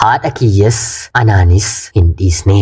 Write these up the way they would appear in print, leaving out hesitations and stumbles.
haadha kiyyas anaanis hin dhiisne.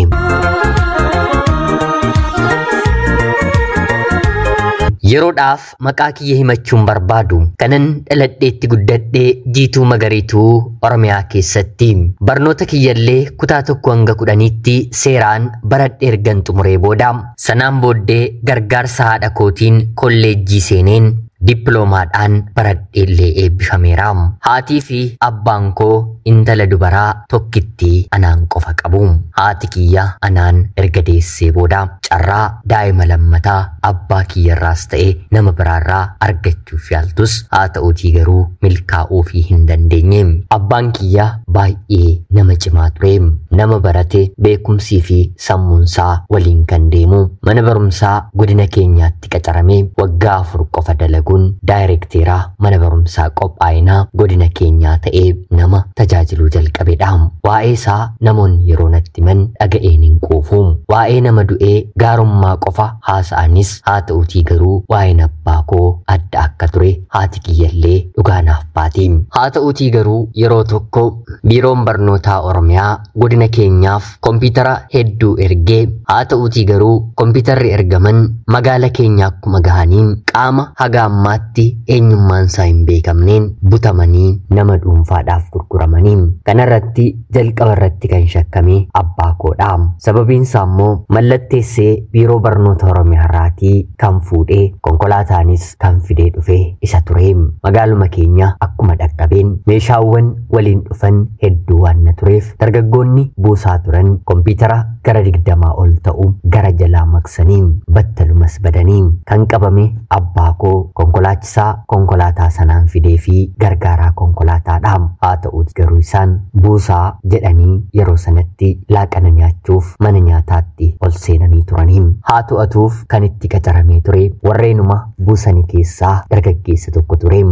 Yeroodhaaf maqaa kiyya himachuun barbaadu kanan dhaladheetti guddadhee Jiituu Magariituu Oromiyaa keessatti barnoota kiyyallee kutaa 1 hanga 10tti seeraan baradhee ergan xumuree booda sanaan booddee gargaarsa haadha kootiin kolleejjii seeneen dippiloomaadhaan baradheellee eebbifameera. Haatii fi abbaan koo intala dubaraa tokkitti anaan qofa qabu. Haati kiyya anaan erga deessee booda carraa daa'ima lammataa abbaa kiyyarraas ta'e nama biraarraa argachuuf yaaltus haa ta'uutii garuu milkaa'uu fi hin dandeenye. Abbaan kiyya baay'ee nama cimaa ture. Nama barate beekumsii fi sammuunsaa waliin kan deemu mana barumsaa godina keenyaatti qacaramee waggaa 4 qofa dalagu. Daayirekteera mana barumsaa qophaa'inaa godina keenyaa ta'ee nama tajaajiluu jalqabeedha. Waa'ee isaa namoonni yeroo natti himan dhaga'een hin quufu. Waa'ee nama du'ee gaarummaa qofa haasa'anis haa ta'uutii garuu waa'een abbaa koo adda akka ture haati kiyyallee dhugaa naaf baati. Haa ta'uutii garuu yeroo tokko biiroon barnootaa Oromiyaa godina keenyaaf kompiitara hedduu ergee haa ta'uutii garuu kompiitarri ergaman magaala keenya akkuma gahaniin qaama haga ammaatti eenyummaan isaa hin beekamneen butamanii nama dhuunfaadhaaf gurguramanii. Kanarratti jalqaba irratti kan shakkame abbaa koodha. Sababiin isaa immoo mallatteessee biiroo barnoota Oromiyaa irraatii kan fuudhee konkolaataanis kan fidee dhufe isa ture. Magaaluma keenya akkuma dhaqqabeen meeshaawwan waliin dhufan hedduu waan na tureef dargaggoonni buusaa turan kompiitara gara 20 ol ta'u gara jalaa maqsanii battalumas badanii kan qabame abbaa koo konkolaachisaa konkolaataa sanaan fidee fi gargaaraa konkolaataadha. Haa ta'uutii garuu isaan buusaa jedhanii yeroo sanatti laaqana nyaachuuf mana nyaataatti ol seenanii turanii. Haa to'atuuf kan itti qacaramee ture warreenuma buusanii keessaa dargaggeessa tokko ture.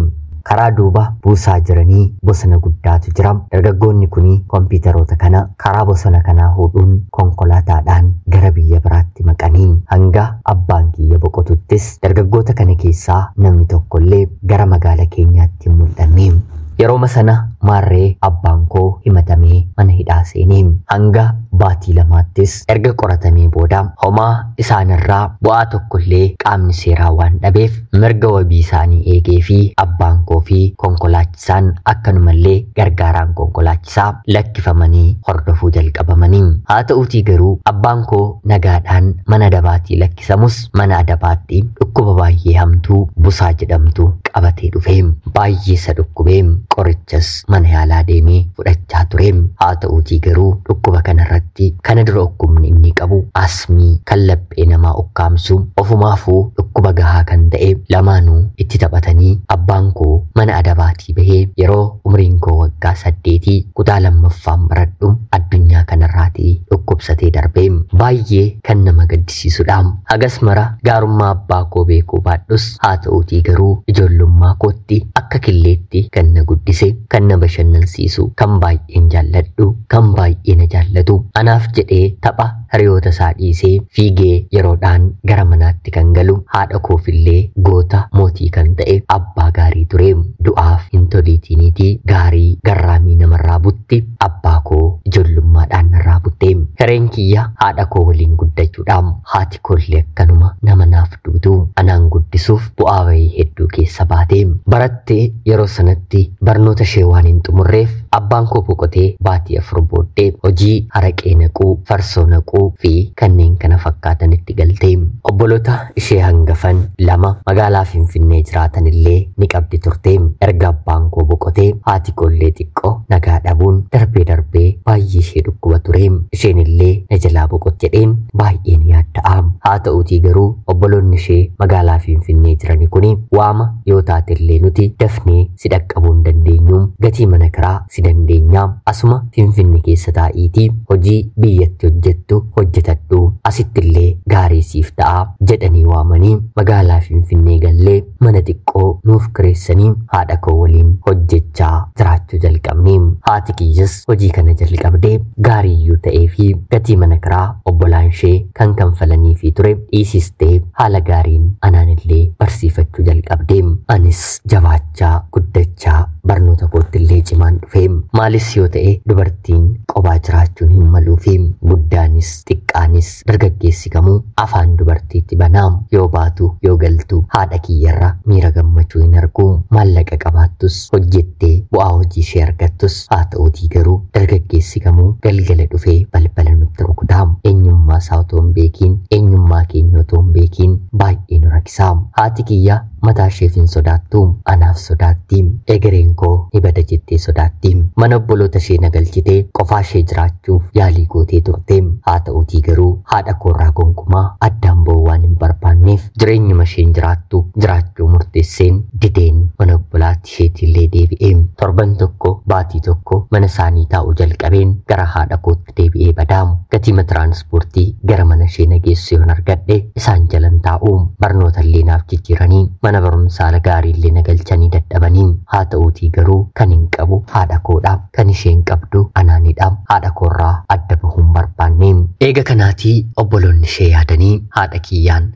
Karaa duuba buusaa jiranii bosona guddaatu jira. Dargaggoonni kuni kompiitaroota kana karaa bosona kanaa hodhuun konkolaataadhaan gara biyya biraatti maqanii hanga abbaan kiyya boqotuttis dargaggoota kana keessaa namni tokkollee gara magaala keenyaatti hin mul'anne. Yeroo sana maarree abbaan koo himatamee mana hidhaa seenee hanga baatii lamaattis erga qoratamee booda homaa isaanirraa bu'aa tokkollee qaamni seeraa waan dhabeef mirga wabii isaanii eegee fi abbaan koo fi konkolaachisaan akkanumallee gargaaraan konkolaachisaa lakkifamanii hordofuu jalqabamanii. Haa ta'uutii garuu abbaan koo nagaadhaan mana adabaatii lakkisamus mana adabaatti dhukkuba baay'ee hamtuu busaa jedhamtu qabatee dhufe. Baay'ee isa dhukkubee qorichas mana yaalaa deemee fudhachaa ture. Haa ta'uutii garuu dhukkuba kanarratti kana dura dhukkubni inni qabu asmii kan laphee namaa ukkaamsu ofumaafuu dhukkuba gahaa kan ta'e lamaanuu itti taphatanii abbaan koo mana adabaatii bahee yeroo umriin koo waggaa 8 kutaa 2ffaan baradhu addunyaa kanarraatii dhukkubsatee darbee baay'ee kan nama gaddisiisudha. Hagas mara gaarummaa abbaa koo beekuu baadhus haa ta'uutii garuu ijoollummaa kootti akka killeetti kan na guddise kan na bashannansiisu kan baay'een jaalladhu kan baay'ee na jaallatu anaaf jedhee tapha hiriyoota isaa dhiisee fiigee yeroodhaan gara manaatti kan galu haadha koofillee goota mootii kan ta'e abbaa gaarii ture. Du'aaf hin toliitiiniitii gaarii garraamii namarraa butti abbaa koo ijoollummaadhaan narraa butte. Hireen kiyya haadha koo waliin guddachuudhaan haati koollee akkanuma nama naaf duutu anaan guddisuuf bu'aa bahii hedduu keessa baate. Barattee yeroo sanatti barnoota ishee waan hin xumurreef abbaan koo boqotee baatii 4 booddee hojii haraqee naquu, farsoo naquu fi kanneen kana fakkaatanitti galte. Obboloota ishee hangafan 2 magaalaa Finfinnee jiraatan illee ni qabdi turte. Erga abbaan koo boqotee haati koollee xiqqoo nagaa dhabuun darbee baay'ee ishee dhukkuba ture. Isheen illee na jalaa boqot jedheen baay'ee ni yaadda'a. Haa ta'uutii garuu obboloonni ishee magaalaa Finfinnee jirani kuni waama yoo taatellee nuti dafnee si dhaqqabuu hin dandeenyu gatii mana kiraa si dandeenya asuma Finfinnee keessa taa'iitii hojii biyyatti hojjettu hojjetadhu asittillee gaarii siif ta'a jedhanii waamanii magaalaa Finfinnee gallee mana xiqqoo nuuf kireessanii haadha koo waliin hojjechaa jiraachuu jalqabne. Haati kiyyas hojii kana jalqabdee gaariiyyuu ta'ee fi gatii mana kiraa obbolaan ishee kan kanfalanii fi ture dhiisistee haala gaariin anaan illee barsiifachuu jalqabde. Anis jabaachaa guddachaa barnoota koottillee cimaan dhufeem maalis yoo ta'e dubartiin qobaa jiraachuun hin maluufeem guddaanis xiqqaanis dargaggeessi kamuu afaan dubartiitti banaam yoo baatu yoo galtu haadha kiyyarra miira gammachuu hin argu maallaqa qabaattus hojjettee bu'aa hojii ishee argattus haa ta'uutii garuu dargaggeessi kamuu galgala dhufee balbala nutti rukutaam eenyummaa isaa otoo hin beekiin eenyummaa keenya otoo hin beekiin baay'ee nu rakkisaam haati kiyya mataa isheef hin sodaattuum anaaf sodaattiim egereen koo ni bada jettee sodaattiim mana obboloota ishee nagalchitee qofaa ishee jiraachuuf yaalii gootee turteem haa ta'uutii garuu haadha koorraa gonkumaa addaan ba'uu waan hin barbaanneef jireenyuma isheen jiraattu jiraachuu murteesseen dideen mana obbolaatti isheetillee deebi'eem torban tokko baatii tokko mana isaanii taa'uu jalqabeen gara haadha kootti deebi'ee badaamu gatiima tiraanspoortii gara mana ishee nageessu yoon argadhe isaan jalan taa'uum barnoota illee naaf jijjiiranii mana barumsaa gaariillee nagalchanii dadhabaniin haa ta'uutii garuu kan hin qabu haadha koodhaaf kan isheen qabdu anaanidhaaf haadha koorraa adda bahuun barbaanneem eega kanaatii obboloonni ishee yaadanii haadha kiyyaan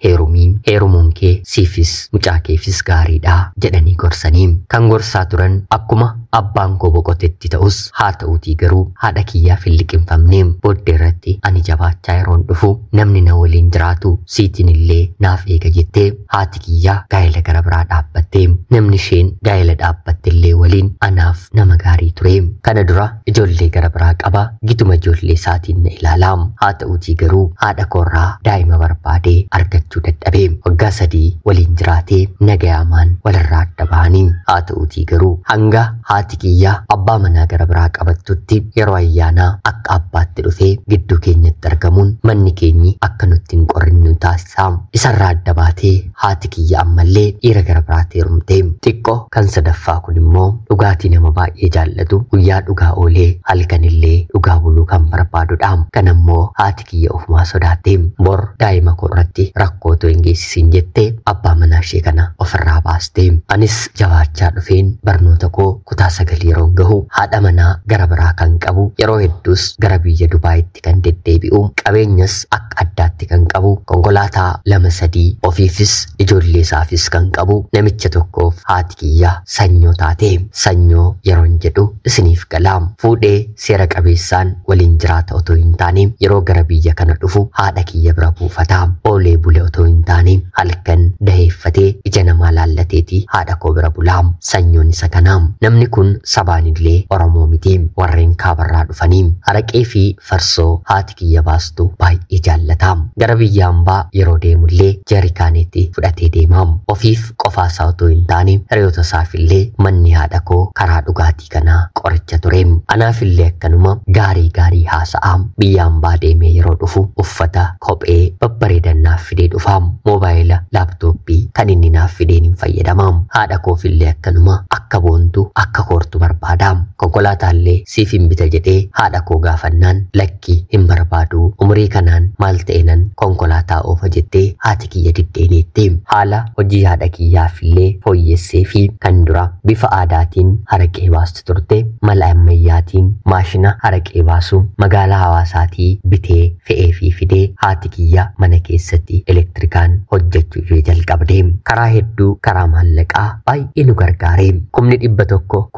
heerumuun kee siifis mucaa keefis gaariidhaa jedhanii gorsaniim kan gorsaa turan akkuma abbaan koo boqotetti ta'us haa ta'uutii garuu haadha kiyyaaf hin liqinfamneem booddee irratti ani jabaachaa yeroon dhufu namni na waliin jiraatu siitiin illee naaf eega jettee haati kiyyaa gaa'ela gara biraa dhaabbatteem namni isheen gaa'ela dhaabbattillee waliin anaaf nama gaarii tureem kana dura ijoollee gara biraa qaba gituma ijoollee isaatiin na ilaalaam haa ta'uutii garuu haadha koorraa daa'ima barbaadee argachuu dadhabeem waggaa 3 waliin jiraatee nagayaamaan walirraa adda bahaniim haa ta'uutii garuu hanga haati kiyyaa abbaa manaa gara biraa qabattutti yeroo ayyaanaa akka abbaatti dhufee gidduu keenyatti argamuun manni keenyi akka nutti hin qorrinnu taasisaam isarraa adda baatee haati kiyya ammallee dhiira gara biraatti heerumteem xiqqoo kan sadaffaa kun immoo dhugaatii nama baay'ee jaallatu guyyaa dhugaa oolee halkanillee dhugaa buluu kan barbaadudhaam kan ammoo haati kiyya ofumaa sodaatteem bor daa'ima koorratti rakkoo otoo hin geessisin jettee abbaa manaa ishee kana ofirraa baasteem anis jabaachaa dhufeen barnoota koo kutaa 9 yeroon gahu haadha manaa gara biraa kan qabu yeroo hedduus gara biyya Dubaayitti kan deddeebi'u qabeenyas akka addaatti kan qabu konkolaataa 2-3 ofiifis ijoollee isaafis kan qabu namicha tokkoof haati kiyyaa sanyoo taatee sanyoo yeroon jedhu isiniif galaam fuudhee seera qabeessaan waliin jiraata otoo hin taane yeroo gara biyya kana dhufu haadha kiyya bira buufataam oolee bule otoo hin taane halkan daheeffatee ija namaa laallateeti haadha koo bira bulaam sanyoon isa kanaam namni kun sabaanillee Oromoo mitiim warreen kaabarraa dhufaniim araqee fi farsoo haati kiyya baastu baay'ee jaallataam gara biyya hambaa yeroo deemullee jeerikaaneetti fudhatee deemaam ofiif qofaasaa otoo hin taane hiriyoota isaafillee manni haadha koo karaa dhugaatii kanaa qoricha tureem anaafillee akkanuma gaarii haasa'aam biyya hambaa deemee yeroo dhufu uffata kophee babbareedan naaf fidee dhufaam moobaayila laaptooppii kan inni naaf fideen hin fayyadamaam haadha koofillee akkanuma akka boontu akka koortu barbaadaam konkolaataallee siif hin bita jedhee haadha koo gaafannaan lakki hin barbaadu umurii kanaan maal ta'enan konkolaataa oofa jettee haati kiyya diddeeneetteem haala hojii haadha kiyyaafillee fooyyessee fi kan dura bifa aadaatiin haraqee baastu turte mala ammayyaatiin maashina haraqee baasu magaalaa hawaasaatii bitee fe'ee fi fidee haati kiyya mana keessatti elektirikaan hojjechuu ishee jalqabdeem karaa hedduu karaa maallaqaa baay'ee nu gargaareem 100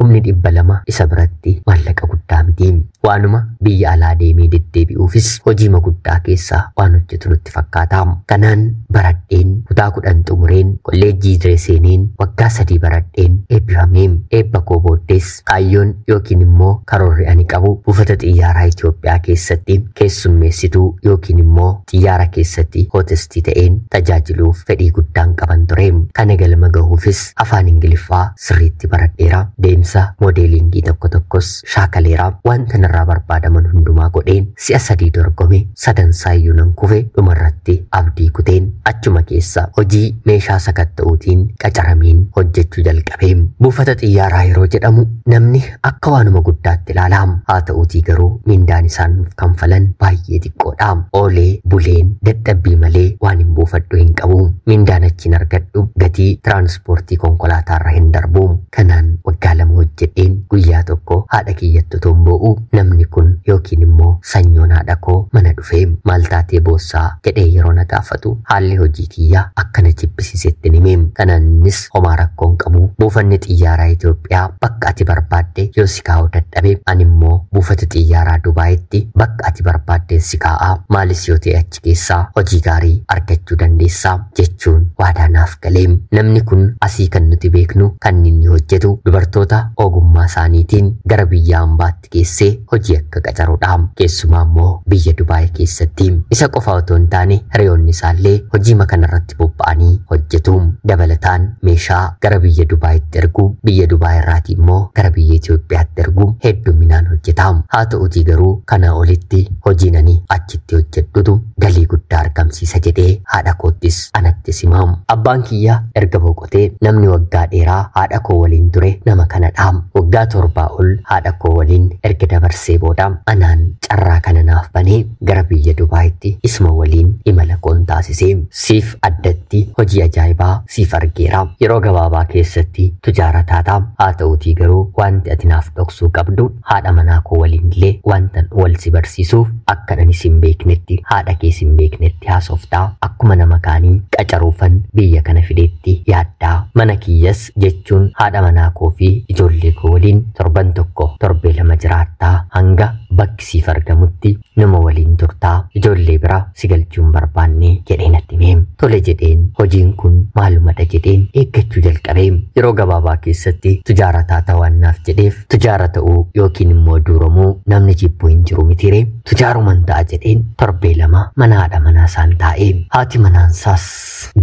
200 isa biratti maallaqa guddaa mitiim waanuma biyya alaa deemee deddeebi'uufis hojiima guddaa keessaa waan hojjetu nutti fakkaataam kanaan baradheen kutaa 10 xumureen kolleejjii diree seeneen waggaa 3 baradheen eebbifameem eebba koo booddees kaayyoon yookiin immoo karoorri ani qabu buufata xiyyaaraa Itoophiyaa keessatti keessummeessituu yookiin immoo xiyyaara keessatti hootestii ta'een tajaajiluuf fedhii guddaan qaban tureem kana galma gahuufis afaan Ingiliffaa sirriitti baradheera deemsa moodeelingii tokkos shaakaleera wanta narraa barbaadaman hundumaa godheen si'a 3 dorgome sadansaayyuu nan kufe dhumarratti abdii kuteen achuma keessa hojii meeshaa sakatta'uutiin qacarameen hojjechuu jalqabeem buufata xiyyaaraa yeroo jedhamu namni akka waanuma guddaatti ilaalaam haa ta'uutii garuu mindaan isaan nuuf kanfalan baay'ee xiqqoodhaam oolee buleen dadhabbii malee waan hin buufadhu hin qabu mindaan achiin argadhu gatii tiraanspoortii konkolaataarra hin darbuum kanaan waggaa 2 hojjedheen guyyaa tokko haadha kiyyatti tomboo'u namni kun yookiin immoo sanyoon haadha koo mana dhufee maal taatee boossaa jedhee yeroo na gaafatu haalli hojii kiyyaa akkana jibbisiisetti nimee. Kanaanis homaa rakkoon qabu buufanni xiyyaaraa Itoophiyaa bakka ati barbaadde yoo si kaa'uu dadhabe ani immoo buufata xiyyaaraa Dubaayitti bakka ati barbaadde si kaa'aa maalis yoo ta'e achi keessaa hojii gaarii argachuu dandeessaa jechuun waadaa naaf galee. Namni kun asii kan nuti beeknu kan inni hojjetu dubartoota ogummaa isaaniitiin gara biyya ambaatti geessee hojii akka qacaruudha. Keessumaa immoo biyya Dubaay keessatti isa qofa otoo hin taane hiriyoonni isaallee hojii kanarratti bobba'anii hojjetu. Dabalataan meeshaa gara biyya Dubaayitti ergu biyya Dubaay irraatii immoo gara biyya Itoophiyaatti ergu hedduminaan hojjeta. Haa ta'utii garuu kana olitti hojiin ani achitti hojjedhutu galii guddaa argamsiisa jedhee haadha koottis anatti simaam. Abbaan kiyya erga boqotee namni waggaa dheeraa haadha koo waliin ture nama kanadha. Waggaa 7 ol haadha koo waliin erga dabarsee booda anaan carraa kana naaf banee gara biyya Dubaayitti isma waliin imala koon taasise. Siif addatti hojii ajaa'ibaa siif argeera. Yeroo gabaabaa keessatti tujaara taata. Haa ta'utii garuu wanti ati naaf dhoksuu qabdu haadha manaa koo waliin illee wanta wal si barsiisuuf akka ani sin beeknetti haadha kee sin beeknetti haasoftaa akkuma nama kaanii qacaruufan biyya kana fideetti yaaddaa. Mana kiyyas jechuun haadha manaa koo fi ijoollee koo waliin torban tokko torbee 2 jiraattaa hanga bakki siif argamutti nama waliin turtaa ijoollee bira si galchuun barbaanne jedhee natti hime. Tole jedheen hojiin kun maalumadha jedheen eeggachuu jalqabee. Yeroo gabaabaa keessatti tujaara taata waan naaf jedheef tujaara ta'uu yookiin immoo duuramuu namni jibbuu hin jiru mitire. Tujaaruman ta'a jedheen torbee 2 mana haadha manaa isaan taa'ee haati manaansaas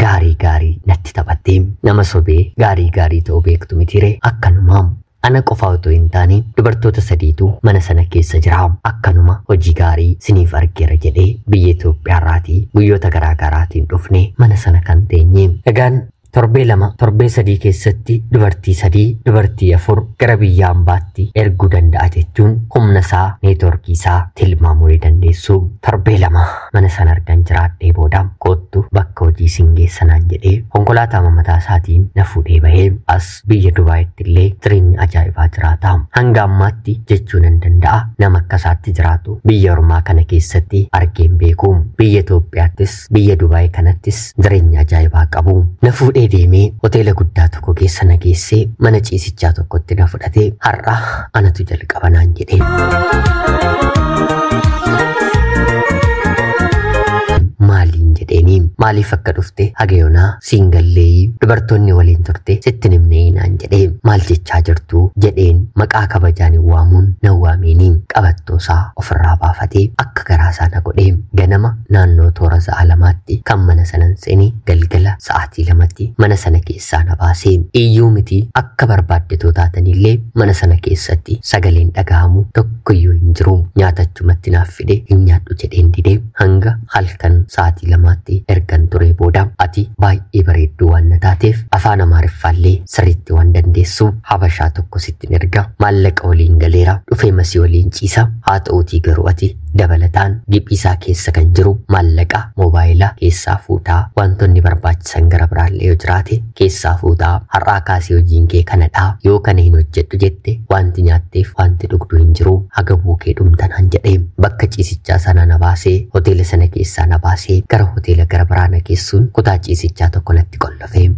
gaarii natti taphattee nama sobee gaarii ta'uu beektu mitire. Akkanumaam ana qofa otoo hin taane dubartoota 3tu mana sana keessa jira. Akkanuma hojii gaarii siniif argeera jedhee biyya Itoophiyaa irraatii guyyoota garaagaraatiin dhufne mana sana kan teenye. Egaan torbee 2 torbee 3 keessatti dubartii 3 dubartii 4 gara biyya ambaatti erguu danda'a jechuun humna isaa neetworkii isaa tilmaamuu ni dandeessu. Torbee 2 mana sana argan jiraadhee booda kottu bakka hojii sin geessanaan jedhee konkolaataa mataa isaatiin na fuudhee bahee as biyya Dubaayitti illee jireenya ajaa'ibaa jiraata. Hanga ammaatti jechuu nan danda'a nama akkasaatti jiraatu biyya ormaa kana keessatti argeen beeku. Biyya Itoophiyaattis biyya Dubaay kanattis jireenya ajaa'ibaa qabu. Na fuudhee deemee hoteela guddaa tokko keessa na geessee mana ciisichaa tokkotti na fudhatee har'a anatu jalqaba naan jedhee. Maaliin jedheeni maaliif akka dhufte hagayoonaa siin gallee dubartoonni waliin turte sitti nimnee naan jedhee maal jechaa jirtu jedheen maqaa kabajaan waamuun na waameenii qabattoosaa ofirraa baafatee akka garaasaa na godhee ganama naannoo toora 2 kan mana sanan seeni galgala sa'aatii 2tti mana sana keessaa na baasee iyyuu miti akka barbaaddetoo taatanillee mana sana keessatti sagaleen dhagahamu tokkoyyuu hin jiru. Nyaatachumatti naaf fide hin nyaadhu jedheen didee hanga halkan sa'aatii 2tti ergan ture booda ati baay'ee bareedduu waan na taateef afaan Amaariffaallee sirriitti waan dandeessu habashaa tokko sittin erga maallaqa waliin galeera dhufee masii waliin ciisa. Haa ta'uutii garuu ati dabalataan giphiisaa keessa kan jiru maallaqa moobaayilaa keessaa fuutaa wantoonni barbaachisan gara biraallee yoo jiraate keessaa fuutaa har'aa kaasee hojiin kee kanadhaa yoo kana hin hojjedhu jette wanti nyaatteef wanti dhugdu hin jiru haga buukee dhumtanaan jedhee bakka ciisichaa sana na baasee hoteela sana keessaa na baasee gara hoteela gara biraa na geessuun kutaa ciisichaa tokko natti qollofee.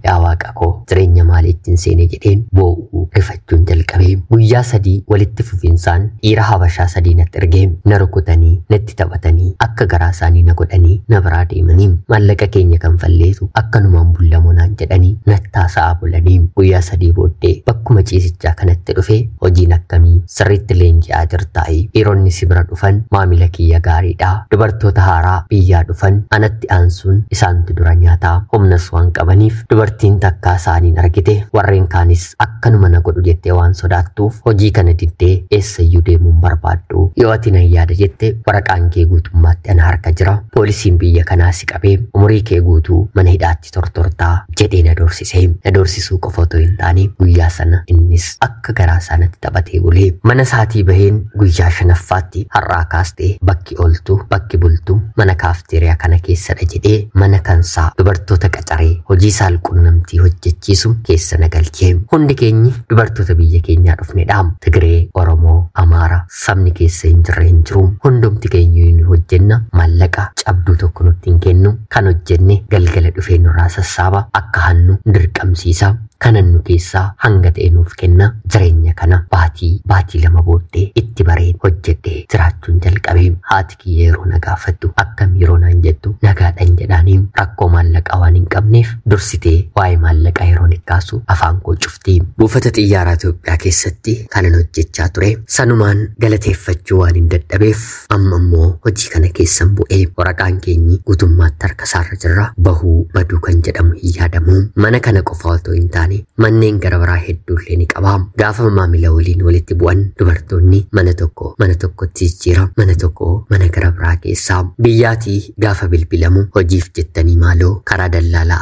Yaa waaqa koo jireenya maaliitiin seene jedheen boo'uu rifachuun jalqabee guyyaa 3 walitti fufinsaan dhiira habashaa 3 natti ergee na rukutanii natti taphatanii akka garaa isaanii na godhanii na biraa deemanii maallaqa keenya kan falleetu akkanumaan bullamoo naan jedhanii nattaasaa bulanii guyyaa 3 booddee bakkuma ciisichaa kanatti dhufee hojiin akkamii sirriitti leenji'aa jirtaa'ee dhiironni si bira dhufan maamila kiyya gaariidha dubartoota haaraa biyyaa dhufan anatti aansuun isaantu dura nyaataa humnas waan qabaniif dubartiin takkaa isaaniin argite warreen kaanis akkanuma na godhu jettee waan sodaattuuf hojii kana diddee eessayyuu deemuun barbaaddu yoo ati nan yaada jette waraqaan kee guutummaatti ana harka jira poolisiin biyya kanaa si qabee umurii kee guutuu mana hidhaatti tortortaa jedhee na doorsisee na doorsisuu qofa otoo hin taane guyyaa sana innis akka garaa isaanitti taphatee bulee mana isaatii baheen guyyaa 5ffaatti har'aa kaastee bakki ooltu bakki bultu mana kaafteeriyaa kana keessadha jedhee mana kansaa dubartoota qacaree hojii saalqunnamtii quunnamtii hojjechiisu keessa nagalchee. Hundi keenyi dubartoota biyya keenyaa dhufnedha. Tigree, Oromoo, Amaara sabni keessa hin jirre hin jiru. Hundumti keenya ni hojjenna. Maallaqa cabduu tokko nutti hin kennu. Kan hojjenne galgala dhufee nurraa sassaaba akka hannu dirqamsiisa. Kanan nu keessaa hanga ta'e nuuf kenna. Jireenya kana baatii lama booddee itti bareen hojjedhee jiraachuun jalqabee. Haati kiyya yeroo na gaafattu akkam yeroo naan jettu nagaadhaan jedhaaniin rakkoo maallaqaa waan hin qabneef dursitee waa'ee maallaqaa yeroo nikkaasu afaan koo cuftii. Buufata xiyyaaraa Itoophiyaa keessatti kanan hojjechaa ture. Sanumaan galateeffachuu waan hin dadhabeef amma immoo hojii kana keessan bu'ee waraqaan keenyi guutummaatti harka isaarra jirra. Bahuu baduu kan jedhamu hin yaadamu. Mana kana qofa otoo hin taane manneen gara biraa hedduullee ni qaba. Gaafa maamila waliin walitti bu'an dubartoonni mana tokkotti jijjiira. Mana tokko mana gara biraa keessaa biyyaatii gaafa bilbilamu hojiif jettanii maaloo karaa dallaalaa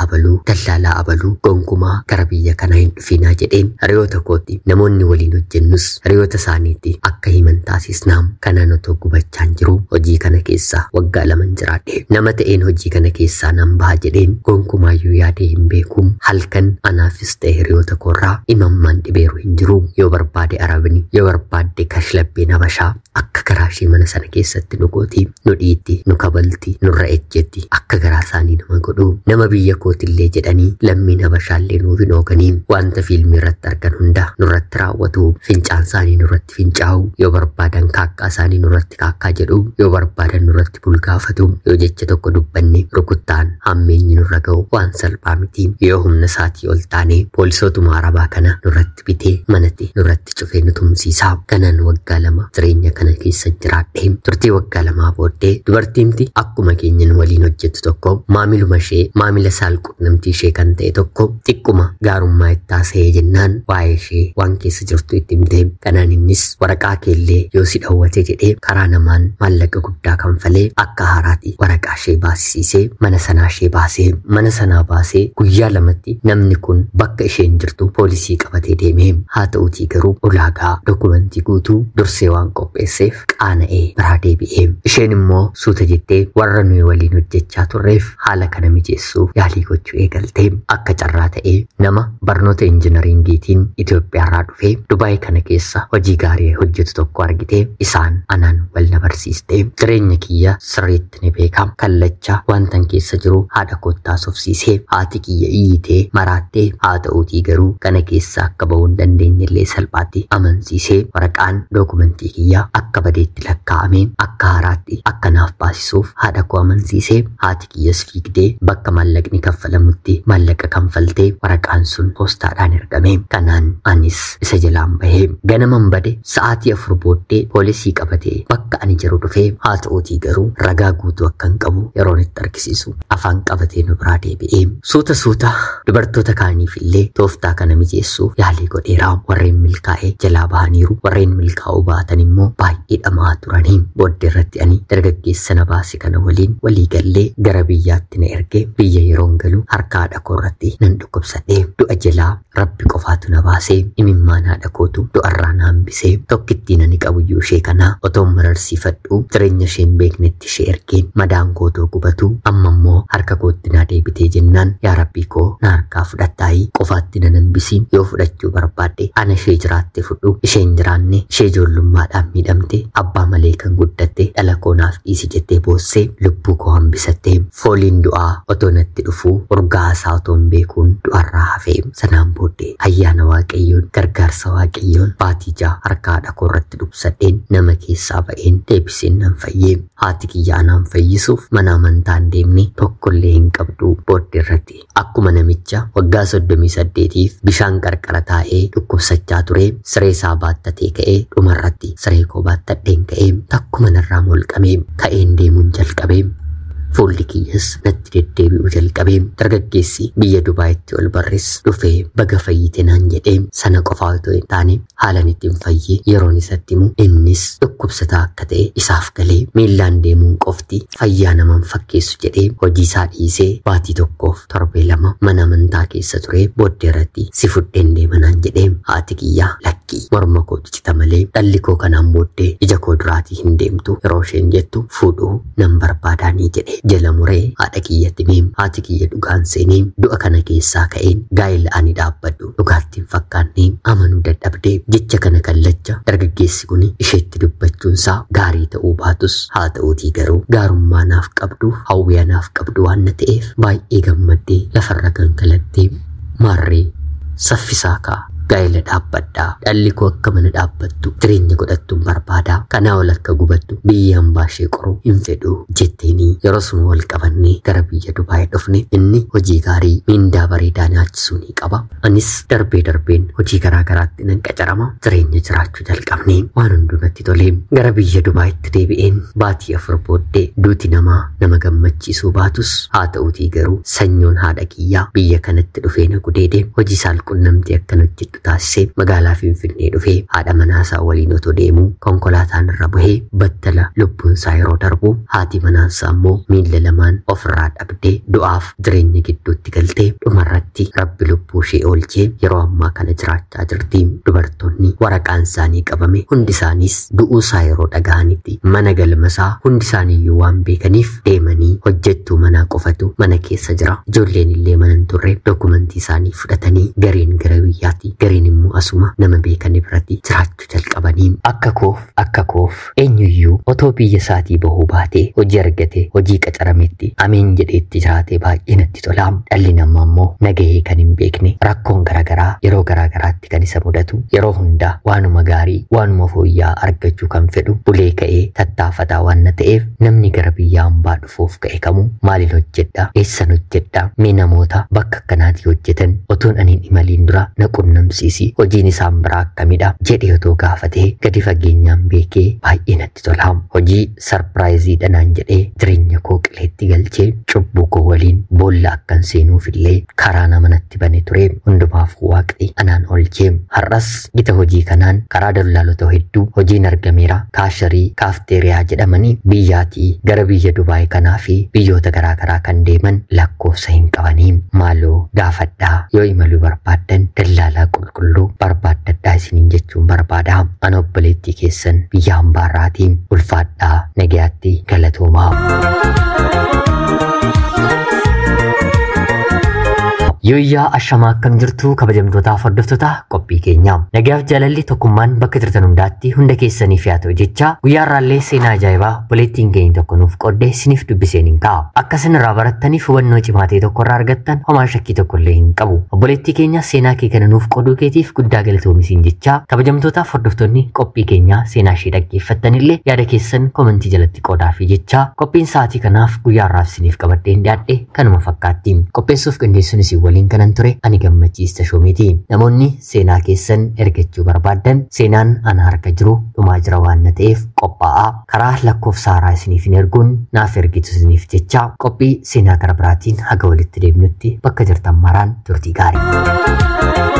abaluu gonkumaa gara biyya kanaa hin dhufinaa jedheen hiriyoota kooti. Namoonni waliin hojjennus hiriyoota isaaniitti akka himan taasisnaa. Kanaan otoo gubachaan jiru hojii kana keessa waggaa 2 jiraadhe. Nama ta'een hojii kana keessaa nan baha jedheen gonkumaayyuu yaadee hin beeku. Halkan anaafis ta'e hiriyoota koorraa imammaan dhibeeru hin jiru. Yoo barbaade Arabni, yoo barbaadde kashlabbeen Habashaa akka garaa ishee mana sana keessatti nu gooti, nu dhiitti, nu kabalti, nurra ejjetti akka garaa isaanii nama godhu. Nama biyya kootillee jedhanii lammiin Habashaallee nuuf hin hooganii wanta fiilmii irratti argan hunda nurratti raawwatu. Fincaan isaanii nurratti fincaa'u. Yoo barbaadan kaakkaa isaanii nurratti kaakkaa jedhu. Yoo barbaadan nurratti bulgaafatu. Yoo jecha tokko dubbanne rukuttaan hammeenyi nurra ga'u waan salphaa miti. Yoo humna isaatii ol taane poolisootuma Arabaa kana nurratti bitee manatti nurratti cufee nu tumsiisa. Kanaan waggaa 2 jireenya kana keessa jiraadhe. Turtii waggaa 2 booddee dubartiimti akkuma keenyan waliin hojjettu tokko maamila saalquunnamtii ishee kan ta'e tokko xiqquma gaarummaa itti haasa'ee jennaan waa'ee ishee waan keessa jirtu itti himte. Kanaan innis waraqaa keellee yoo si dhawwate jedhee karaa namaan maallaqa guddaa kanfalee akka haaraatti waraqaa ishee baasisiisee mana sanaa baasee guyyaa 2tti namni kun bakka isheen jirtu poolisii qabatee deemee. Haa ta'uutii garuu ulaagaa dokumentii guutuu dursee waan qopheesseef qaana'ee biraa deebi'ee. Isheen immoo suuta jettee warra nuyi waliin hojjechaa turreef haala kana mijeessuuf yaalii gochuu eegalte. Akka carraa ta'ee nama barnoota injinariingiitiin Itoophiyaarraa dhufee Dubaay kana keessa hojii gaarii hojjetu tokko argite. Isaan anaan wal na barsiiste. Jireenya kiyya sirriitti ni beeka. Kallacha wantan keessa jiru haadha kottaas ofsiisee haati kiyya iyyitee maraattee. Haa ta'uutii garuu kana keessa akka ba'uu hin dandeenyellee salphaatti amansiisee waraqaan dokumentii kiyya akka badeetti lakkaa'amee akka haaraatti akka naaf baasisuuf haadha koo amansiisee. Haati kiyyas fiigdee bakka maallaqni kaffalamutti maallaqa kanfaltee waraqaan sun poostaadhaan ergame. Kanaan anis isa jalaan bahee ganaman bade sa'aatii 4 booddee poolisii qabatee bakka ani jiru dhufee. Haa ta'uutii garuu ragaa guutuu akka hin qabu yeroon itti argisiisu afaan qabatee nu biraa deebi'ee. Suuta dubartoota kaaniif illee tooftaa kana mijeessuuf yaalii godheera. Warreen milkaa'ee jalaa bahaniiru. Warreen milkaa'uu baatan immoo baay'ee dhamaa turanii. Booddee irratti ani dargaggeessa na baase kana waliin walii gallee gara biyyaatti na erge. Biyya yeroon galu harka haadha koo irratti nan dhukkubsadhe. Du'a jalaa Rabbi qofaatu na baasee. Imimmaan haadha kootu du'arraa na hambisee. Tokkittiin ani qabuyyuu ishee kana otoon mararsiifadhu jireenya isheen beeknetti ishee ergeen madaan kootoo gubatu. Amma immoo harka kootti na deebitee jennaan yaa Rabbii koo na harkaa fudhattaayii qofaatti na hambisiin. Yoo fudhachuu barbaadde ana ishee jiraatte fudhu. Isheen jiraanne ishee ijoollummaadhaan miidhamte abbaa malee kan guddatte dhala koo naaf dhiisi jettee boossee lubbuu koo hambisatte. Fooliin du'aa otoo natti dhufuu urgaa isaa otoon beekuun du'arraa hafee. Sanaan booddee ayyaana waaqayyoon gargaarsa waaqayyoon baatii 6 harka haadha koo irratti dhubsadheen nama keessaa ba'een deebiseen nan fayyee. Haati kiyya anaan fayyisuuf mana amantaan deemne tokkollee hin qabdu. Booddee irratti akkuma namicha waggaa 38f bishaan qarqara taa'ee dhukkubsachaa ture siree isaa baattatee ka'ee dhumarratti siree koo baattadheen ka'ee takkuma narraa molqamee ka'een deemuun jalqabee. Fuulli kiyyas natti deddeebi'uu jalqabee. Dargaggeessi biyya Dubaayitti ol barris dhufee baga fayyite naan jedhee. Sana qofaa otoo hin taane haalan ittiin fayyee yeroon isatti himu innis dhukkubsataa akka ta'e isaaf galee miillaan deemuun qofti fayyaa naman fakkeessu jedhee hojii isaa dhiisee baatii 1f torbee 2 mana amantaa keessa ture. Booddee irratti si fudheen deema naan jedhee. Haati kiyyaa lakkii morma kootu cita malee dhalli koo kanaan booddee ija koo duraatii hin deemtu yeroo isheen jettu fuudhuu nan barbaadaanii jedhee. jala muree haadha kiyyatti meem haati kiyya dhugaan seenee du'a kana keessaa ka'een gaa'ela ani dhaabbadhu dhugaattiin fakkaannee amanuu dadhabdee jecha kana kallacha dargaggeessi kun isheetti dubbachuunsaa gaarii ta'uu baatus haa ta'uutii garuu gaarummaa naaf qabdu hawwiyaa naaf qabdu waan na ta'eef baay'ee gammaddee lafarra kan kalattee maarree saffisaa ka'a. Gaa'ela dhaabbadhaa dhalli koo akka mana dhaabbattu jireenya godhattuun barbaadaa kanaa ol akka gubattu biyya hambaa ishee qoruu hin fedhu jetteenii yeroo sun wal qabannee gara biyya Dubaay dhufne inni hojii gaarii mindaa bareedaa nyaachisuu ni qaba anis darbeen hojii garaa garaatti nan qacarama jireenya jiraachuu jalqabne waan hundumatti tolee gara biyya Dubaayitti deebi'een baatii 4 booddee duuti nama gammachiisuu baatus haa ta'uutii garuu sanyoon haadha kiyyaa biyya kanatti dhufee na gudeede hojii saalqunnamtee akkan hojjedhu taasisee magaalaa Finfinnee dhufee haadha manaasaa waliin otoo deemuu konkolaataan irra buhee battala lubbuunsaa yeroo darbu haati manaasaa immoo miilla lamaan ofirraa dhabdee du'aaf jireenya gidduutti galtee dhumarratti rabbi lubbuu ishee oolchee yeroo ammaa kana jiraachaa jirti. Dubartoonni waraqaan isaanii qabame hundi isaaniis du'uusaa yeroo dhaga'anitti mana galmasaa hundi isaaniiyyuu waan beekaniif deemanii hojjettuu manaa qofatu mana keessa jira. Ijoolleen illee mana hin turre dokumentii isaanii fudhatanii gariin gara biyyaatti gariin immoo asuma nama beekan biratti jiraachuu jalqabanii akka koof eenyuyyuu otoo biyya isaatii bahuu baatee hojii argate hojii qacarametti ameen jedheetti jiraatee baay'ee natti tola. Dhalli namaa immoo nagahee kan hin beekne rakkoon garaagaraa yeroo garaagaraatti kan isa mudatu yeroo hundaa waanuma gaarii waanuma fooyya'aa argachuu kan fedhu bulee ka'ee tattaafataa waan na ta'eef namni gara biyya hambaa dhufuuf ka'e kamuu maaliin hojjedha eessan hojjedha mee namoota bakka akkanaatii hojjetan otoon aniin imaliin dura na qunnamsiisi hojiin isaan biraa akkamidha jedhee otoo gaafatee gadi fageenyaan beekee baay'ee natti tola. Hojii sarpiraayizii dhanaan jedhee jireenya koo qileetti galchee cubbuu koo waliin boolla akkan seenuufillee karaa nama natti bane ture hundumaaf waaqni anaan oolchee har'as gita hojii kanaan karaa daldaltoota hedduu hojiin argameera. Kaasharii kaafteeriyaa jedhamanii biyyaatii gara biyya Dubaay kanaa fi biyyoota garaagaraa kan deeman lakkoofsa hin qabanii maaloo gaafadhaa yoo imaluu barbaaddan dallaalaa qulqulluu barbaaddadhaa isiniin jechuun barbaada. Ana obboleettii keessan biyya hambaarraatiin ulfaadhaa nagayaatti galatoomaa. Yoyyaa ashamaa akkam jirtu kabajamtootaaf hordoftoota qophii keenya. Nagaaf jaalalli tokkummaan bakka jirtan hundaatti hunda keessaniif yaa ta'u jecha guyyaa irraallee seenaa ajaa'ibaa obboleettiin keenya tokko nuuf qoodde isiniif dubbiseen hin ka'a. Akka isin irraa barattaniif hubannoo cimaa ta'e tokko irraa argattan homaa shakkii tokko illee hin qabu. Obboleettii keenya seenaa kee kana nuuf qooduu keetiif guddaa galatoomisiin jecha kabajamtootaaf hordoftoonni qophii keenya seenaa ishee dhaggeeffattan illee yaada keessan komentii jalatti qoodaa fi jecha qophiin sa'aatii kanaaf guyyaa irraaf isiniif qabadhee hin dhiyaadhe kanuma fakkaatti. Qopheessuuf qindeessuunis waliin kanan ture ani gammachiista shoomeeti. Namoonni seenaa keessan ergachuu barbaaddan seenaan ana harka jiru dhumaa jira waan na ta'eef qophaa'aa karaa lakkoofsa haaraa isiniif hin erguun naaf ergitu isiniif jecha qophii seenaa gara biraatiin haga walitti deebinutti bakka jirtan maraan turtii gaarii.